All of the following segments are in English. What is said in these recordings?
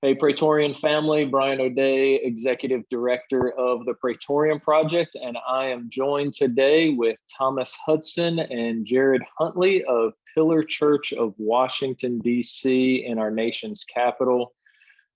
Hey, Praetorian family, Brian O'Day, Executive Director of the Praetorian Project, and I am joined today with Thomas Hudson and Jared Huntley of Pillar Church of Washington, D.C. in our nation's capital.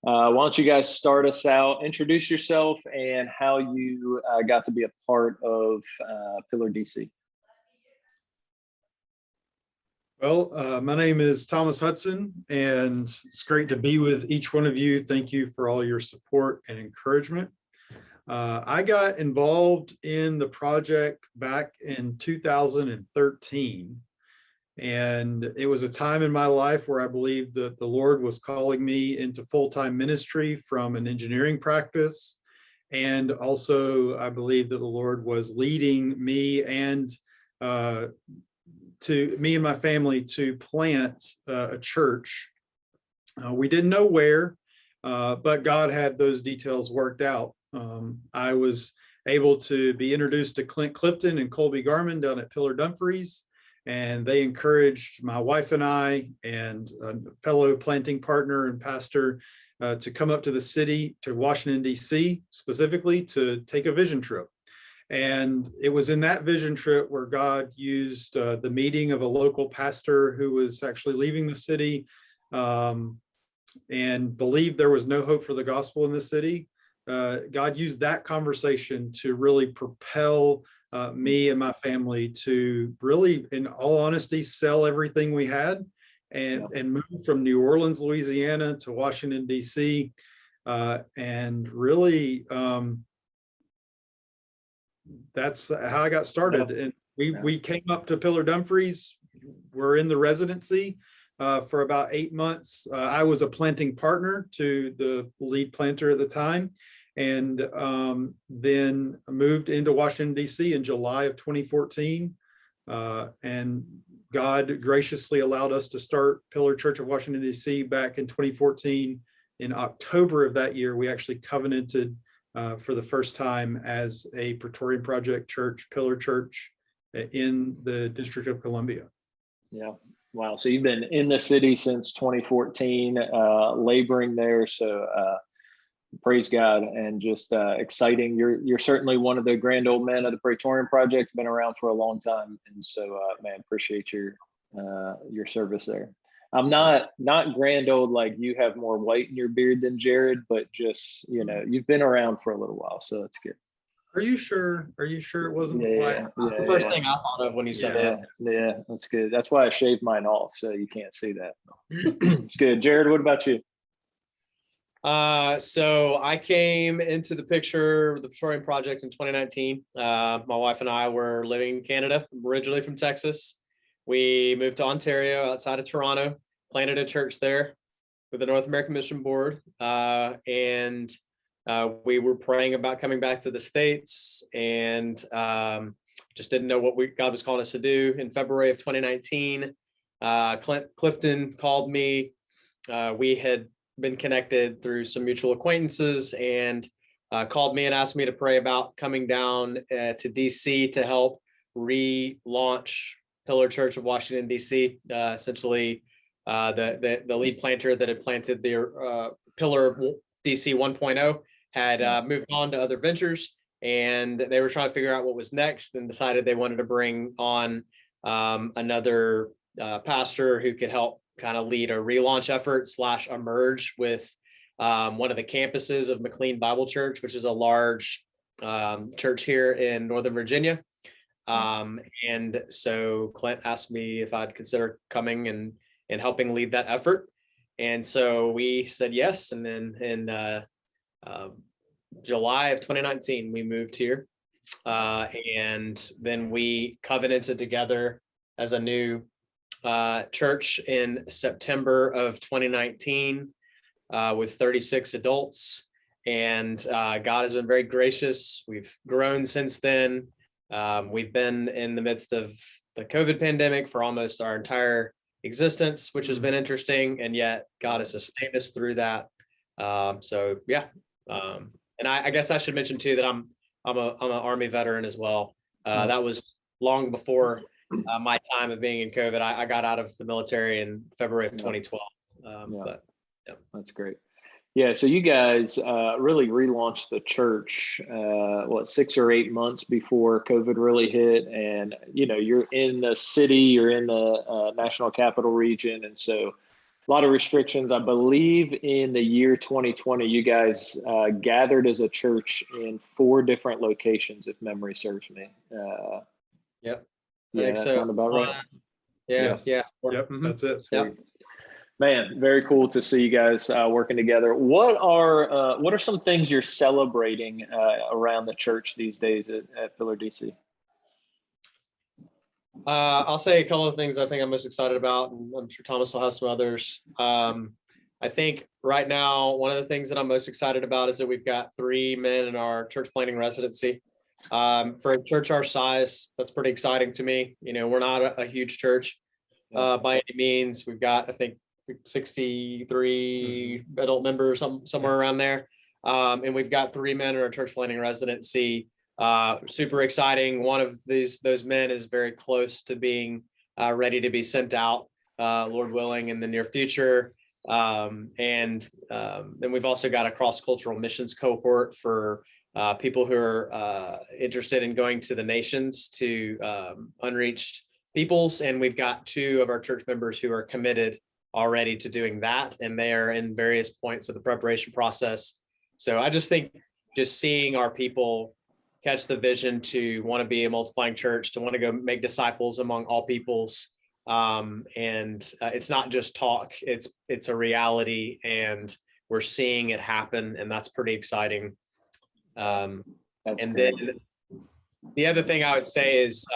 Why don't you guys start us out, introduce yourself and how you got to be a part of Pillar DC. Well, my name is Thomas Hudson, and it's great to be with each one of you. Thank you for all your support and encouragement. I got involved in the project back in 2013, and it was a time in my life where I believed that the Lord was calling me into full-time ministry from an engineering practice. And also, I believe that the Lord was leading me and my family to plant a church. We didn't know where, but God had those details worked out. I was able to be introduced to Clint Clifton and Colby Garman down at Pillar Dumfries, and they encouraged my wife and I and a fellow planting partner and pastor to come up to the city, to Washington, D.C., specifically to take a vision trip. And it was in that vision trip where God used the meeting of a local pastor who was actually leaving the city and believed there was no hope for the gospel in the city. God used that conversation to really propel me and my family to really, in all honesty, sell everything we had and move from New Orleans, Louisiana to Washington, D.C. And really, that's how I got started. And we came up to Pillar Dumfries. We're in the residency for about 8 months. I was a planting partner to the lead planter at the time, and then moved into Washington, D.C. in July of 2014. And God graciously allowed us to start Pillar Church of Washington, D.C. back in 2014. In October of that year, we actually covenanted for the first time as a Praetorian Project church, Pillar Church in the District of Columbia. Yeah. Wow. So you've been in the city since 2014, laboring there. So praise God, and just exciting. You're certainly one of the grand old men of the Praetorian Project, been around for a long time. And so, man, appreciate your service there. I'm not grand old, like you have more white in your beard than Jared, but just, you've been around for a little while, so that's good. Are you sure it wasn't white? That's the first thing I thought of when you said that. Yeah, that's good. That's why I shaved mine off, so you can't see that. It's good. Jared, what about you? So I came into the picture of the Praetorian Project in 2019. My wife and I were living in Canada, originally from Texas. We moved to Ontario outside of Toronto, planted a church there with the North American Mission Board. And we were praying about coming back to the States, and just didn't know what God was calling us to do. In February of 2019, Clint Clifton called me. We had been connected through some mutual acquaintances, and called me and asked me to pray about coming down to DC to help relaunch Pillar Church of Washington, D.C. Essentially, the lead planter that had planted the Pillar DC 1.0 had moved on to other ventures, and they were trying to figure out what was next, and decided they wanted to bring on another pastor who could help kind of lead a relaunch effort / emerge with one of the campuses of McLean Bible Church, which is a large church here in Northern Virginia. And so Clint asked me if I'd consider coming and helping lead that effort. And so we said yes. And then in July of 2019, we moved here. And then we covenanted together as a new church in September of 2019 with 36 adults. And God has been very gracious. We've grown since then. We've been in the midst of the COVID pandemic for almost our entire existence, which has been interesting, and yet God has sustained us through that. So yeah, and I guess I should mention too that I'm an Army veteran as well. That was long before my time of being in COVID. I got out of the military in February of 2012. But yeah, that's great. Yeah, so you guys really relaunched the church, 6 or 8 months before COVID really hit, and you're in the city, you're in the national capital region, and so a lot of restrictions. I believe in the year 2020, you guys gathered as a church in 4 different locations, if memory serves me. Yep. I Yeah, think that so. sound about right. Yeah. Yes. Yeah. Yep, Mhm. that's it. Yep. Man, very cool to see you guys working together. What are some things you're celebrating around the church these days at Pillar DC? I'll say a couple of things I think I'm most excited about, and I'm sure Thomas will have some others. I think right now, one of the things that I'm most excited about is that we've got 3 men in our church planting residency. For a church our size, that's pretty exciting to me. We're not a huge church by any means. We've got, I think, 63 adult members, somewhere around there. And we've got 3 men in our church planting residency. Super exciting. One of those men is very close to being ready to be sent out, Lord willing, in the near future. And then we've also got a cross-cultural missions cohort for people who are interested in going to the nations, to unreached peoples. And we've got 2 of our church members who are committed already to doing that, and they are in various points of the preparation process. So I just think just seeing our people catch the vision to want to be a multiplying church, to want to go make disciples among all peoples. And it's not just talk, it's a reality, and we're seeing it happen, and that's pretty exciting. And then the other thing I would say is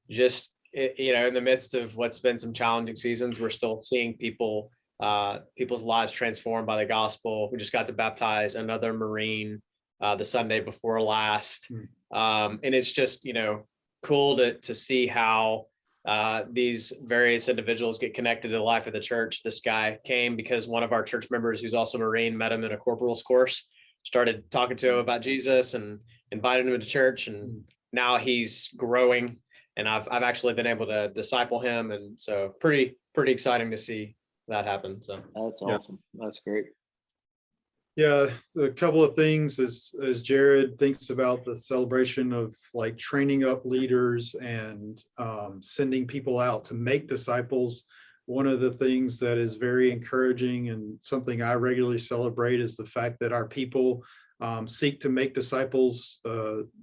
just, in the midst of what's been some challenging seasons, we're still seeing people's lives transformed by the gospel. We just got to baptize another Marine the Sunday before last. And it's just, cool to see how these various individuals get connected to the life of the church. This guy came because one of our church members, who's also Marine, met him in a corporal's course, started talking to him about Jesus and invited him to church. And now he's growing, and I've actually been able to disciple him. And so pretty exciting to see that happen. So that's awesome. That's great. Yeah, a couple of things as Jared thinks about the celebration of like training up leaders and sending people out to make disciples. One of the things that is very encouraging and something I regularly celebrate is the fact that our people seek to make disciples,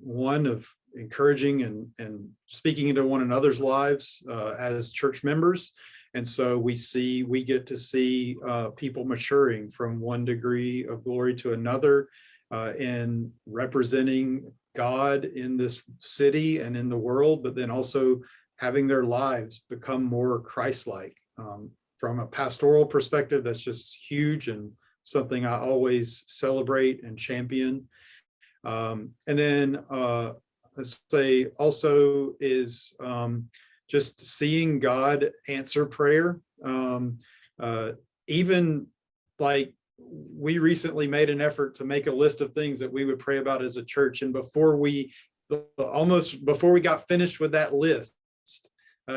one of encouraging and speaking into one another's lives as church members. And so we get to see people maturing from one degree of glory to another, and representing God in this city and in the world, but then also having their lives become more Christ-like. From a pastoral perspective, that's just huge and something I always celebrate and champion. And then let's say also is just seeing God answer prayer. Even like we recently made an effort to make a list of things that we would pray about as a church. And before we got finished with that list,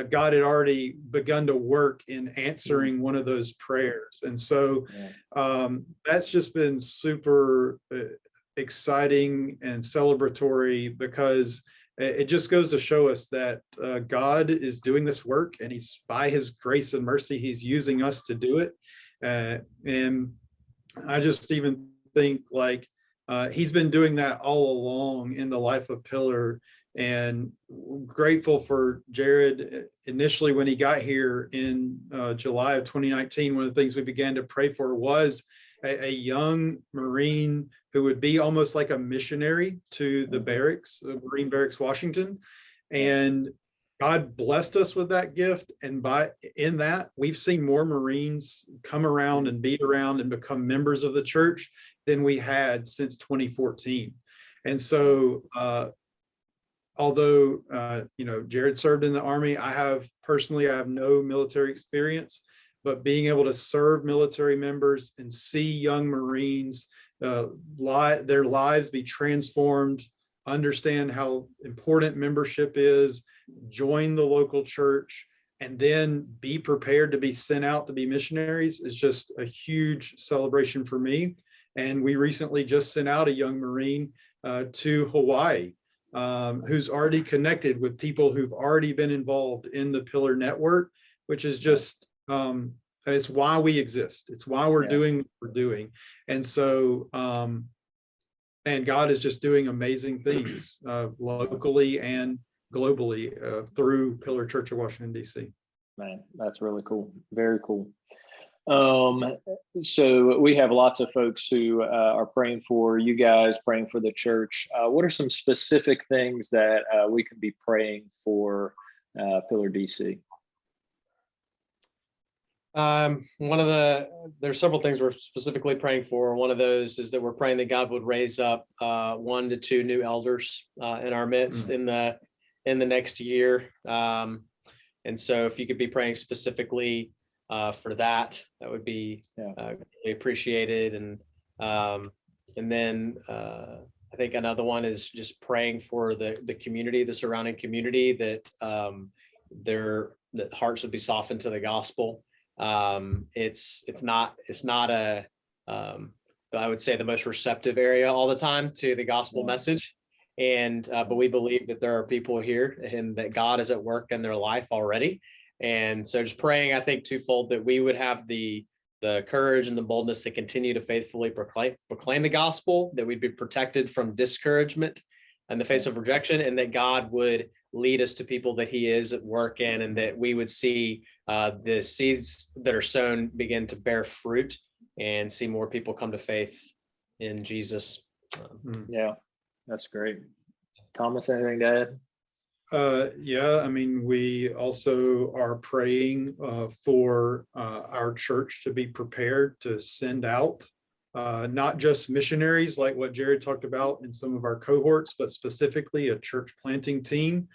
God had already begun to work in answering one of those prayers. And so that's just been super exciting and celebratory, because it just goes to show us that God is doing this work, and he's, by his grace and mercy, he's using us to do it. And I just even think like he's been doing that all along in the life of Pillar. And grateful for Jared. Initially, when he got here in July of 2019, one of the things we began to pray for was a young Marine who would be almost like a missionary to the barracks, Marine Barracks, Washington. And God blessed us with that gift. And in that, we've seen more Marines come around and be around and become members of the church than we had since 2014. And so, although Jared served in the Army, I have no military experience, but being able to serve military members and see young Marines, their lives be transformed, understand how important membership is, join the local church, and then be prepared to be sent out to be missionaries is just a huge celebration for me. And we recently just sent out a young Marine to Hawaii, who's already connected with people who've already been involved in the Pillar Network, which is just, it's why we exist. It's why we're doing what we're doing. And so, and God is just doing amazing things locally and globally through Pillar Church of Washington, D.C. Man, that's really cool. Very cool. So we have lots of folks who are praying for you guys, praying for the church. What are some specific things that we can be praying for Pillar DC? There's several things we're specifically praying for. One of those is that we're praying that God would raise up 1 to 2 new elders in our midst in the next year. And so if you could be praying specifically for that, that would be really appreciated. And then I think another one is just praying for the community, the surrounding community, that that hearts would be softened to the gospel. It's not a I would say the most receptive area all the time to the gospel message. And but we believe that there are people here and that God is at work in their life already. And so just praying, I think twofold, that we would have the courage and the boldness to continue to faithfully proclaim the gospel, that we'd be protected from discouragement in the face of rejection, and that God would lead us to people that he is at work in, and that we would see the seeds that are sown begin to bear fruit and see more people come to faith in Jesus. Yeah, that's great. Thomas, anything to add? Yeah, I mean, we also are praying for our church to be prepared to send out not just missionaries like what Jared talked about in some of our cohorts, but specifically a church planting team.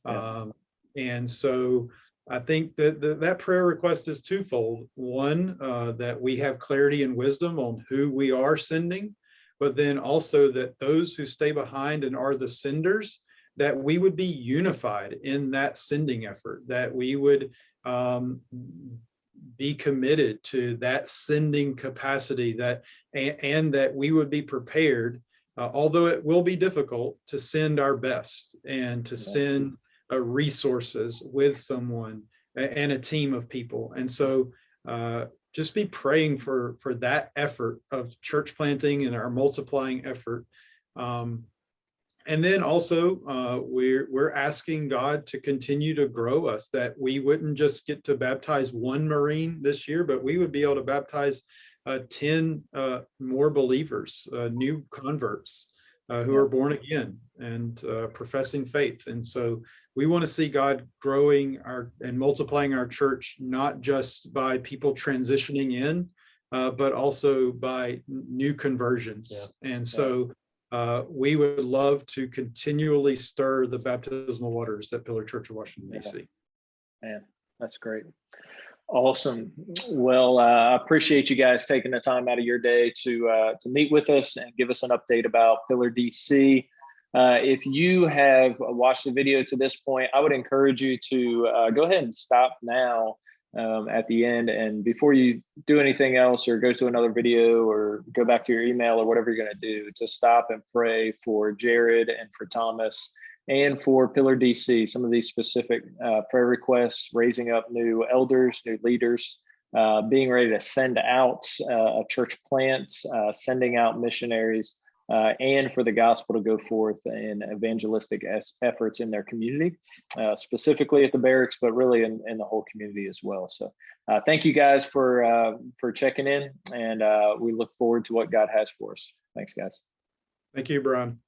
And so I think that that prayer request is twofold. One, that we have clarity and wisdom on who we are sending, but then also that those who stay behind and are the senders, that we would be unified in that sending effort, that we would be committed to that sending capacity, and that we would be prepared, although it will be difficult, to send our best and to send resources with someone and a team of people. And so just be praying for that effort of church planting and our multiplying effort. And then also we're asking God to continue to grow us, that we wouldn't just get to baptize 1 Marine this year, but we would be able to baptize 10 more believers, new converts who are born again and professing faith. And so we want to see God growing and multiplying our church, not just by people transitioning in, but also by new conversions. And so we would love to continually stir the baptismal waters at Pillar Church of Washington, D.C. Man, that's great. Awesome. Well, I appreciate you guys taking the time out of your day to meet with us and give us an update about Pillar DC. If you have watched the video to this point, I would encourage you to go ahead and stop now at the end, and before you do anything else or go to another video or go back to your email or whatever you're going to do, to stop and pray for Jared and for Thomas and for Pillar DC. Some of these specific prayer requests: raising up new elders, new leaders, being ready to send out a church plant, sending out missionaries, and for the gospel to go forth in evangelistic efforts in their community, specifically at the barracks, but really in the whole community as well. So thank you guys for checking in, and we look forward to what God has for us. Thanks, guys. Thank you, Brian.